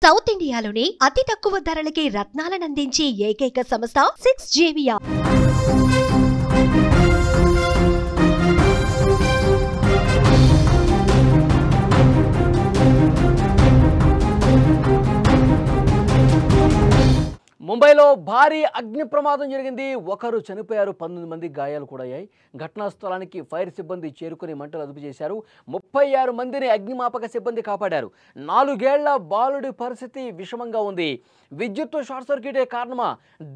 South ఇండియాలోనే అతి తక్కువ ధరలకి రత్నాలనందించే ఏకైక సంస్థ 6JVR. ముంబైలో భారీ అగ్ని ప్రమాదం జరిగింది. ఒకరు చనిపోయారు, 19 మంది గాయాలు కూడా అయ్యాయి. ఘటనా స్థలానికి ఫైర్ సిబ్బంది చేరుకుని మంటలు అదుపు చేశారు. 36 మందిని అగ్నిమాపక సిబ్బంది కాపాడారు. 4 ఏళ్ల బాలుడి పరిస్థితి విషమంగా ఉంది. విద్యుత్ షార్ట్ సర్క్యూటే కారణమా?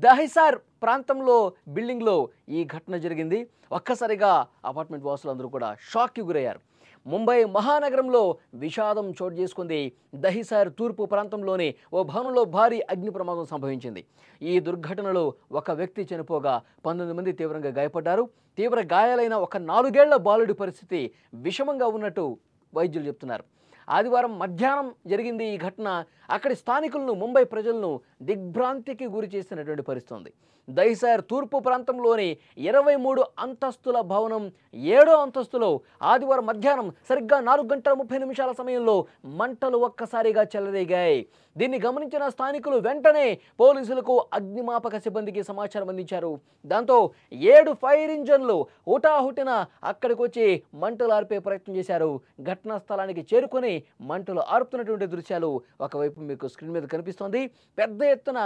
దహిసార్ ప్రాంతంలో బిల్డింగ్లో ఈ ఘటన జరిగింది. ఒక్కసారిగా అపార్ట్మెంట్ వాసులందరూ కూడా షాక్కి గురయ్యారు. ముంబై మహానగరంలో విషాదం చోటు చేసుకుంది. దహిసార్ తూర్పు ప్రాంతంలోని ఓ భవనంలో భారీ అగ్ని ప్రమాదం సంభవించింది. ఈ దుర్ఘటనలో ఒక వ్యక్తి చనిపోగా 19 మంది తీవ్రంగా గాయపడ్డారు. తీవ్ర గాయాలైన ఒక 4 ఏళ్ల బాలుడి పరిస్థితి విషమంగా ఉన్నట్టు వైద్యులు చెప్తున్నారు. ఆదివారం మధ్యాహ్నం జరిగింది ఈ ఘటన. అక్కడి స్థానికులను, ముంబై ప్రజలను దిగ్భ్రాంతికి గురి చేసినటువంటి పరిస్థితి ఉంది. దహిసార్ తూర్పు ప్రాంతంలోని 23 అంతస్తుల భవనం 7వ అంతస్తులో ఆదివారం మధ్యాహ్నం సరిగ్గా 4:30 సమయంలో మంటలు ఒక్కసారిగా చెలరేగాయి. దీన్ని గమనించిన స్థానికులు వెంటనే పోలీసులకు, అగ్నిమాపక సిబ్బందికి సమాచారం అందించారు. దాంతో 7 ఫైర్ ఇంజన్లు హుటాహుటిన అక్కడికి వచ్చి మంటలు ఆర్పే ప్రయత్నం చేశారు. ఘటనా స్థలానికి చేరుకొని మంటలు ఆర్పుతున్నటువంటి దృశ్యాలు ఒకవైపు మీకు స్క్రీన్ మీద కనిపిస్తోంది. పెద్ద ఎత్తున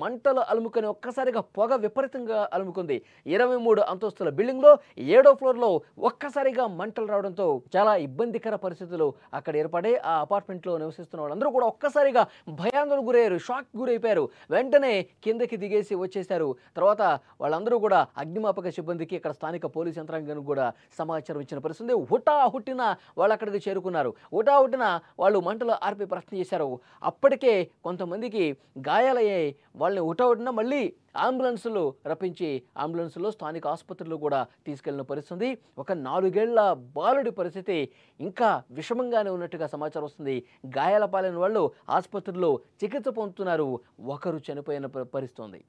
మంటలు అలుముకొని ఒక్కసారిగా పొగ విపరీతంగా అలుముకుంది. 23 అంతస్తుల బిల్డింగ్లో 7వ ఫ్లోర్లో ఒక్కసారిగా మంటలు రావడంతో చాలా ఇబ్బందికర పరిస్థితులు అక్కడ ఏర్పడే ఆ అపార్ట్మెంట్లో నివసిస్తున్న వాళ్ళందరూ కూడా ఒక్కసారిగా భయాందోళనకు గురయ్యారు, షాక్ గురైపోయారు. వెంటనే కిందకి దిగేసి వచ్చేశారు. తర్వాత వాళ్ళందరూ కూడా అగ్నిమాపక సిబ్బందికి, ఇక్కడ స్థానిక పోలీస్ యంత్రాంగానికి కూడా సమాచారం ఇచ్చిన పరిస్థితి. హుటాహుట్టిన వాళ్ళు అక్కడికి చేరుకున్నారు. హుటాహుట్టిన వాళ్ళు మంటలు ఆర్పే ప్రయత్నం చేశారు. అప్పటికే కొంతమందికి గాయాలయ్యాయి. వాళ్ళని హుటాహుటిన మళ్ళీ అంబులెన్సులు రప్పించి అంబులెన్సులో స్థానిక ఆసుపత్రులు కూడా తీసుకెళ్లిన పరిస్థితి. ఒక 4 ఏళ్ల బాలుడి పరిస్థితి ఇంకా విషమంగానే ఉన్నట్టుగా సమాచారం వస్తుంది. గాయాల పాలైన వాళ్ళు ఆసుపత్రుల్లో చికిత్స పొందుతున్నారు. ఒకరు చనిపోయిన పరిస్థితి ఉంది.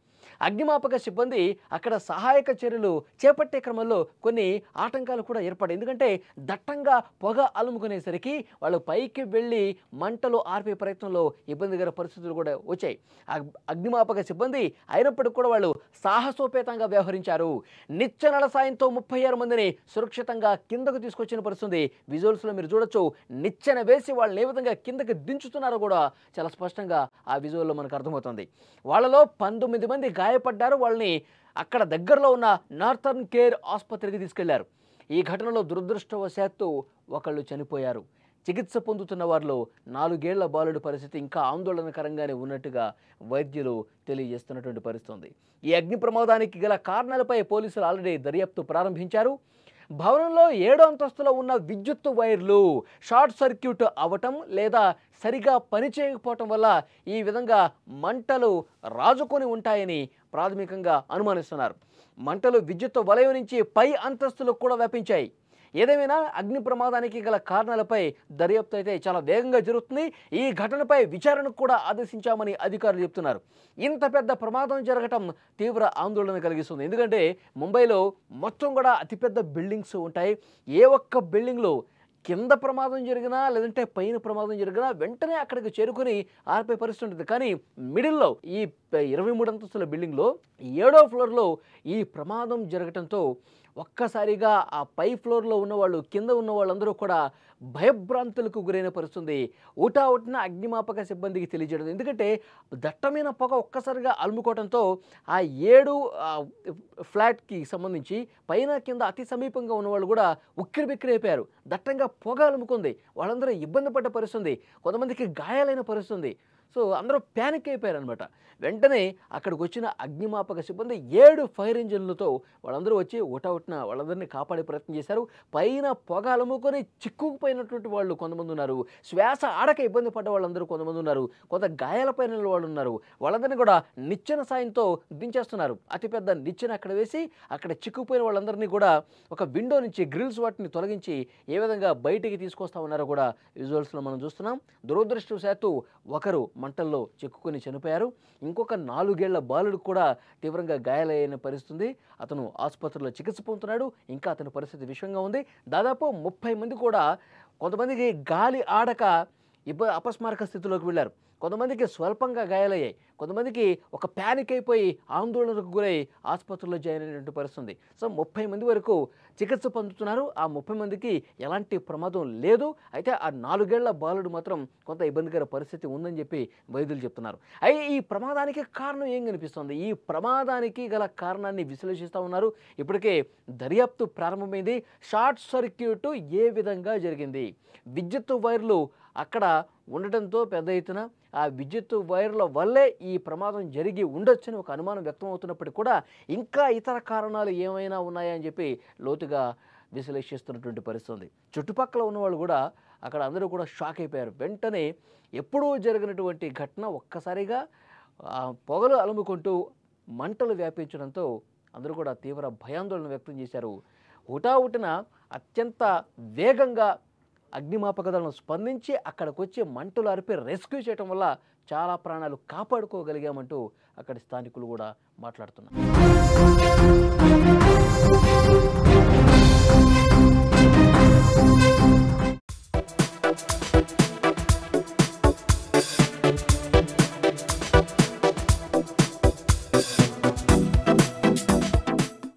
అగ్నిమాపక సిబ్బంది అక్కడ సహాయక చర్యలు చేపట్టే క్రమంలో కొన్ని ఆటంకాలు కూడా ఏర్పడాయి. ఎందుకంటే దట్టంగా పొగ అలుముకునేసరికి వాళ్ళు పైకి వెళ్ళి మంటలు ఆర్పే ప్రయత్నంలో ఇబ్బందికర పరిస్థితులు కూడా వచ్చాయి. అగ్నిమాపక సిబ్బంది అయినప్పటికీ కూడా వాళ్ళు సాహసోపేతంగా వ్యవహరించారు. నిచ్చెనల సాయంతో 36 మందిని సురక్షితంగా కిందకు తీసుకొచ్చిన పరిస్థితి. విజువల్స్లో మీరు చూడొచ్చు. నిచ్చెన వేసి వాళ్ళని ఏ విధంగా కిందకి దించుతున్నారో కూడా చాలా స్పష్టంగా ఆ విజువల్లో మనకు అర్థమవుతుంది. వాళ్ళలో 19 మంది గాయపడ్డారు. వాళ్ళని అక్కడ దగ్గరలో ఉన్న నార్థర్న్ కేర్ ఆసుపత్రికి తీసుకెళ్లారు. ఈ ఘటనలో దురదృష్టవశాత్తు ఒకళ్ళు చనిపోయారు. చికిత్స పొందుతున్న వారిలో 4 ఏళ్ల బాలుడి పరిస్థితి ఇంకా ఆందోళనకరంగానే ఉన్నట్టుగా వైద్యులు తెలియజేస్తున్నటువంటి పరిస్థితి ఉంది. ఈ అగ్ని ప్రమాదానికి గల కారణాలపై పోలీసులు ఆల్రెడీ దర్యాప్తు ప్రారంభించారు. భవనంలో 7వ అంతస్తులో ఉన్న విద్యుత్ వైర్లు షార్ట్ సర్క్యూట్ అవ్వటం లేదా సరిగా పనిచేయకపోవటం వల్ల ఈ విధంగా మంటలు రాజుకొని ఉంటాయని ప్రాథమికంగా అనుమానిస్తున్నారు. మంటలు విద్యుత్ వలయం నుంచి పై అంతస్తులకు కూడా వ్యాపించాయి. ఏదేమైనా అగ్ని ప్రమాదానికి గల కారణాలపై దర్యాప్తు అయితే చాలా వేగంగా జరుగుతుంది. ఈ ఘటనపై విచారణకు కూడా ఆదేశించామని అధికారులు చెప్తున్నారు. ఇంత పెద్ద ప్రమాదం జరగటం తీవ్ర ఆందోళన కలిగిస్తుంది. ఎందుకంటే ముంబైలో మొత్తం కూడా అతిపెద్ద బిల్డింగ్స్ ఉంటాయి. ఏ ఒక్క బిల్డింగ్లో కింద ప్రమాదం జరిగినా లేదంటే పైన ప్రమాదం జరిగినా వెంటనే అక్కడికి చేరుకుని ఆర్పే పరిస్థితి ఉంటుంది. కానీ మిడిల్లో ఈ 23 అంతస్తుల బిల్డింగ్లో 7వ ఫ్లోర్లో ఈ ప్రమాదం జరగటంతో ఒక్కసారిగా ఆ పై ఫ్లోర్లో ఉన్నవాళ్ళు, కింద ఉన్న వాళ్ళందరూ కూడా భయభ్రాంతులకు గురైన పరిస్థితుంది. ఊటావుటిన అగ్నిమాపక సిబ్బందికి తెలియజేయడం. ఎందుకంటే దట్టమైన పొగ ఒక్కసారిగా అలుముకోవడంతో ఆ 7 ఫ్లాట్కి సంబంధించి పైన కింద అతి సమీపంగా ఉన్నవాళ్ళు కూడా ఉక్కిరిబిక్కిరైపోయారు. దట్టంగా పొగ అలుముకుంది. వాళ్ళందరూ ఇబ్బంది పడ్డ పరిస్థితుంది. కొంతమందికి గాయాలైన పరిస్థితుంది. సో అందరూ ప్యానిక్ అయిపోయారు అనమాట. వెంటనే అక్కడికి వచ్చిన అగ్నిమాపక సిబ్బంది 7 ఫైర్ ఇంజన్లతో వాళ్ళందరూ వచ్చి హుటాహుటిన వాళ్ళందరినీ కాపాడే ప్రయత్నం చేశారు. పైన పొగ అలుముకొని చిక్కుకుపోయినటువంటి వాళ్ళు కొంతమంది ఉన్నారు. శ్వాస ఆడక ఇబ్బంది పడ్డ వాళ్ళందరూ కొంతమంది ఉన్నారు. కొంత గాయాలపైన వాళ్ళు ఉన్నారు. వాళ్ళందరినీ కూడా నిచ్చెన సాయంతో దించేస్తున్నారు. అతిపెద్ద నిచ్చెన అక్కడ వేసి అక్కడ చిక్కుపోయిన వాళ్ళందరినీ కూడా ఒక విండో నుంచి గ్రిల్స్ వాటిని తొలగించి ఏ విధంగా బయటికి తీసుకొస్తా ఉన్నారో కూడా విజువల్స్లో మనం చూస్తున్నాం. దురదృష్టవశాత్తు ఒకరు మంటల్లో చిక్కుకొని చనిపోయారు. ఇంకొక 4 ఏళ్ల బాలుడు కూడా తీవ్రంగా గాయాలైన పరిస్థితి. అతను ఆసుపత్రిలో చికిత్స పొందుతున్నాడు. ఇంకా అతని పరిస్థితి విషమంగా ఉంది. దాదాపు 30 మంది కూడా, కొంతమందికి గాలి ఆడక అపస్మారక స్థితిలోకి వెళ్ళారు. కొంతమందికి స్వల్పంగా గాయాలయ్యాయి. కొంతమందికి ఒక ప్యానిక్ అయిపోయి ఆందోళనకు గురై ఆసుపత్రిలో జాయిన్ అయినటువంటి పరిస్థితుంది. సో 30 మంది వరకు చికిత్స పొందుతున్నారు. ఆ 30 మందికి ఎలాంటి ప్రమాదం లేదు. అయితే ఆ 4 ఏళ్ల బాలుడు మాత్రం కొంత ఇబ్బందికర పరిస్థితి ఉందని చెప్పి వైద్యులు చెప్తున్నారు. అయితే ఈ ప్రమాదానికి కారణం ఏం కనిపిస్తుంది? ఈ ప్రమాదానికి గల కారణాన్ని విశ్లేషిస్తూ ఉన్నారు. ఇప్పటికే దర్యాప్తు ప్రారంభమైంది. షార్ట్ సర్క్యూట్ ఏ విధంగా జరిగింది? విద్యుత్ వైర్లు అక్కడ ఉండటంతో పెద్ద ఎత్తున ఆ విద్యుత్ వైర్ల వల్లే ఈ ప్రమాదం జరిగి ఉండొచ్చని ఒక అనుమానం వ్యక్తం అవుతున్నప్పటికీ కూడా ఇంకా ఇతర కారణాలు ఏమైనా ఉన్నాయా అని చెప్పి లోతుగా విశ్లేషిస్తున్నటువంటి పరిస్థితి. చుట్టుపక్కల ఉన్నవాళ్ళు కూడా అక్కడ అందరూ కూడా షాక్ అయిపోయారు. వెంటనే ఎప్పుడూ జరిగినటువంటి ఘటన ఒక్కసారిగా పొగలు అలుముకుంటూ మంటలు వ్యాపించడంతో అందరూ కూడా తీవ్ర భయాందోళన వ్యక్తం చేశారు. హుటాహుటిన అత్యంత వేగంగా అగ్నిమాపక దళం స్పందించి అక్కడికి వచ్చి మంటలు అరిపి రెస్క్యూ చేయడం వల్ల చాలా ప్రాణాలు కాపాడుకోగలిగామంటూ అక్కడి స్థానికులు కూడా మాట్లాడుతున్నారు.